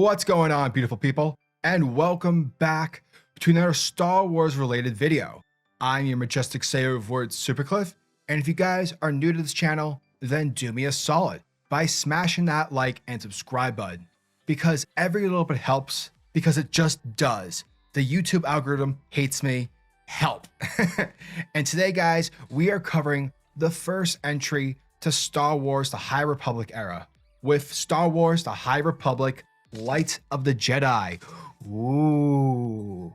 What's going on, beautiful people, and welcome back to another Star Wars related video. I'm your majestic sayer of words, SuperCliff, and if you guys are new to this channel, then do me a solid by smashing that like and subscribe button, because every little bit helps, because it just does. The YouTube algorithm hates me. Help. And today, guys, we are covering the first entry to Star Wars: The High Republic era with Star Wars: The High Republic Light of the Jedi. Ooh.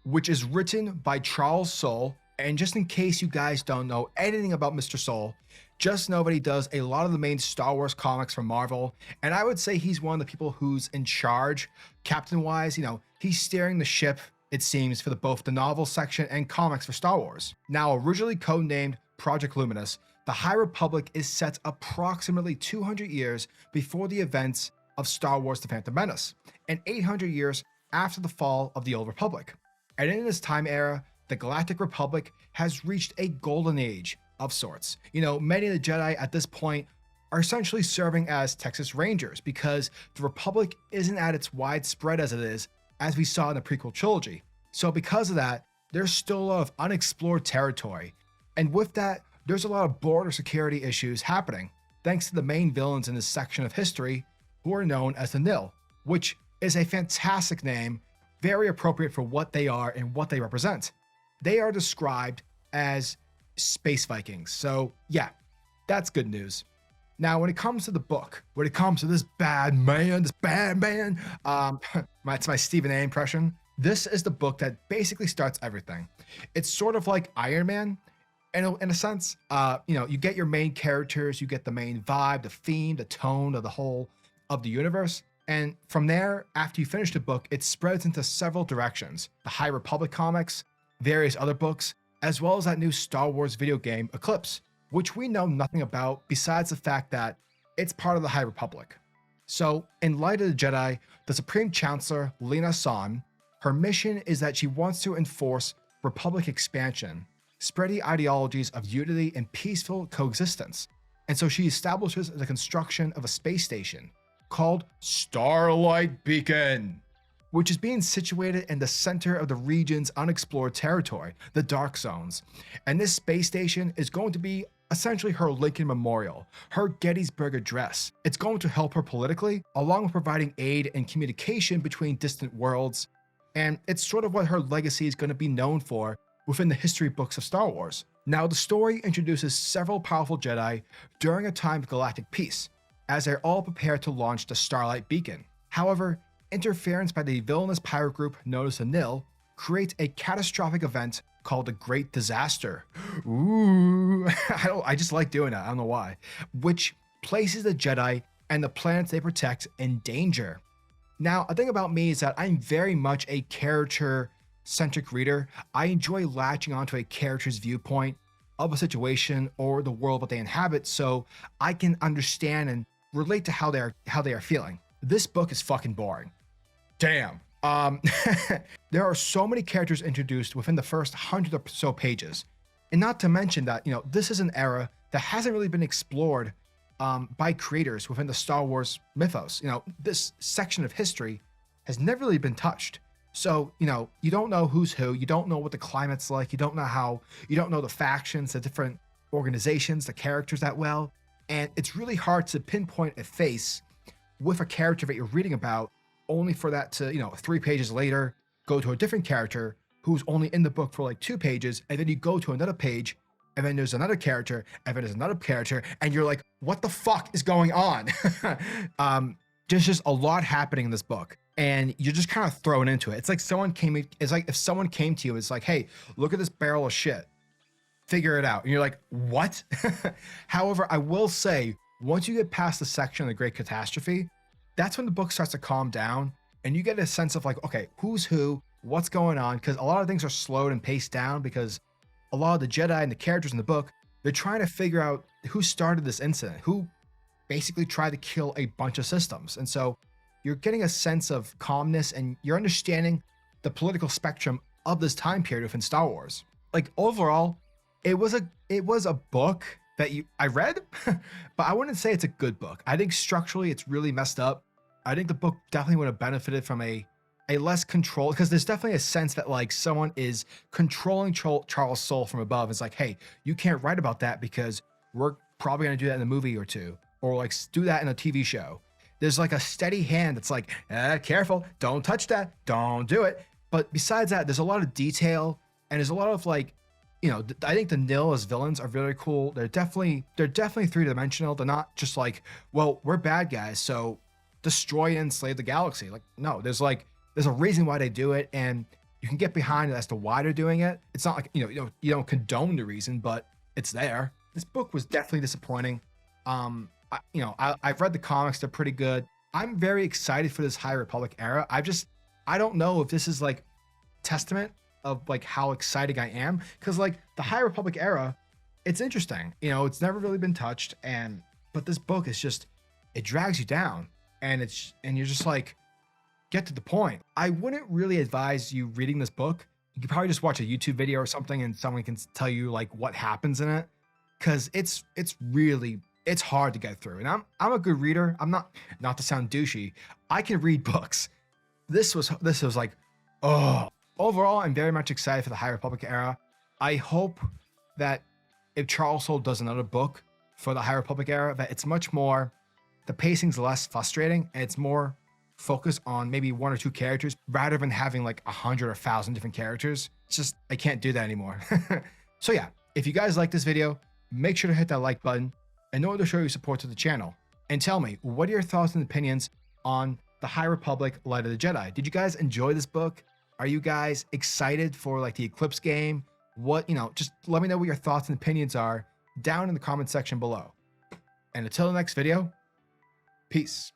Which is written by Charles Soule. And just in case you guys don't know anything about Mr. Soule, just know that he does a lot of the main Star Wars comics for Marvel. And I would say he's one of the people who's in charge, captain-wise. You know, he's steering the ship, it seems, for both the novel section and comics for Star Wars. Now, originally codenamed Project Luminous, the High Republic is set approximately 200 years before the events of Star Wars: The Phantom Menace, and 800 years after the fall of the Old Republic. And in this time era, the Galactic Republic has reached a golden age of sorts. You know, many of the Jedi at this point are essentially serving as Texas Rangers because the Republic isn't at its widespread as it is, as we saw in the prequel trilogy. So because of that, there's still a lot of unexplored territory. And with that, there's a lot of border security issues happening, thanks to the main villains in this section of history, who are known as the Nihil, which is a fantastic name, very appropriate for what they are and what they represent. They are described as space Vikings. So yeah, that's good news. Now, when it comes to the book, when it comes to this bad man, it's my Stephen A impression. This is the book that basically starts everything. It's sort of like Iron Man, in a sense. You know, you get your main characters, you get the main vibe, the theme, the tone of the whole of the universe. And from there, after you finish the book, it spreads into several directions. The High Republic comics, various other books, as well as that new Star Wars video game, Eclipse, which we know nothing about besides the fact that it's part of the High Republic. So, in Light of the Jedi, the Supreme Chancellor, Lina San, her mission is that she wants to enforce Republic expansion, spreading ideologies of unity and peaceful coexistence. And so she establishes the construction of a space station called Starlight Beacon, which is being situated in the center of the region's unexplored territory, the Dark Zones. And this space station is going to be essentially her Lincoln Memorial, her Gettysburg Address. It's going to help her politically, along with providing aid and communication between distant worlds. And it's sort of what her legacy is going to be known for within the history books of Star Wars. Now, the story introduces several powerful Jedi during a time of galactic peace, as they're all prepared to launch the Starlight Beacon. However, interference by the villainous pirate group known as the Nihil creates a catastrophic event called the Great Disaster. Ooh, I just like doing that, I don't know why. Which places the Jedi and the planets they protect in danger. Now, a thing about me is that I'm very much a character-centric reader. I enjoy latching onto a character's viewpoint of a situation or the world that they inhabit, so I can understand and relate to how they are feeling. This book is fucking boring. Damn. There are so many characters introduced within the first 100 or so pages, and not to mention that, you know, this is an era that hasn't really been explored by creators within the Star Wars mythos. You know, this section of history has never really been touched. So, you know, you don't know who's who, you don't know what the climate's like, you don't know the factions, the different organizations, the characters that well, and it's really hard to pinpoint a face with a character that you're reading about, only for that to, you know, 3 pages later, go to a different character who's only in the book for like 2 pages, and then you go to another page, and then there's another character, and then there's another character, and you're like, what the fuck is going on? There's just a lot happening in this book, and you're just kind of thrown into it. It's like if someone came to you, it's like, hey, look at this barrel of shit, figure it out. And you're like, what? However, I will say, once you get past the section of the Great Catastrophe, that's when the book starts to calm down, and you get a sense of like, okay, who's who, what's going on, because a lot of things are slowed and paced down because a lot of the Jedi and the characters in the book, they're trying to figure out who started this incident, who basically tried to kill a bunch of systems. And so you're getting a sense of calmness, and you're understanding the political spectrum of this time period within Star Wars. Like, overall, it was a book that I read, but I wouldn't say it's a good book. I think structurally it's really messed up. I think the book definitely would have benefited from a less control, because there's definitely a sense that like someone is controlling Charles Soule from above. It's like, hey, you can't write about that because we're probably going to do that in a movie or two, or like do that in a TV show. There's like a steady hand that's like, careful, don't touch that, don't do it. But besides that, there's a lot of detail, and there's a lot of like, I think the Nihil as villains are very cool. They're definitely three-dimensional. They're not just like, well, we're bad guys, so destroy and enslave the galaxy. Like, no, there's a reason why they do it, and you can get behind it as to why they're doing it. It's not like, you don't condone the reason, but it's there. This book was definitely disappointing. I've read the comics. They're pretty good. I'm very excited for this High Republic era. I don't know if this is like testament of like how exciting I am, because like the High Republic era, it's interesting. It's never really been touched, but this book is just, it drags you down, and you're just like, get to the point. I wouldn't really advise you reading this book. You could probably just watch a YouTube video or something, and someone can tell you like what happens in it, because it's hard to get through. And I'm a good reader. I'm not to sound douchey, I can read books. This was like, oh. Overall, I'm very much excited for the High Republic era. I hope that if Charles Soule does another book for the High Republic era, that it's much more, the pacing's less frustrating, and it's more focused on maybe one or two characters rather than having like 100 or 1,000 different characters. It's just, I can't do that anymore. So yeah, if you guys like this video, make sure to hit that like button in order to show your support to the channel. And tell me, what are your thoughts and opinions on the High Republic Light of the Jedi? Did you guys enjoy this book? Are you guys excited for like the Eclipse game? Just let me know what your thoughts and opinions are down in the comment section below. And until the next video, peace.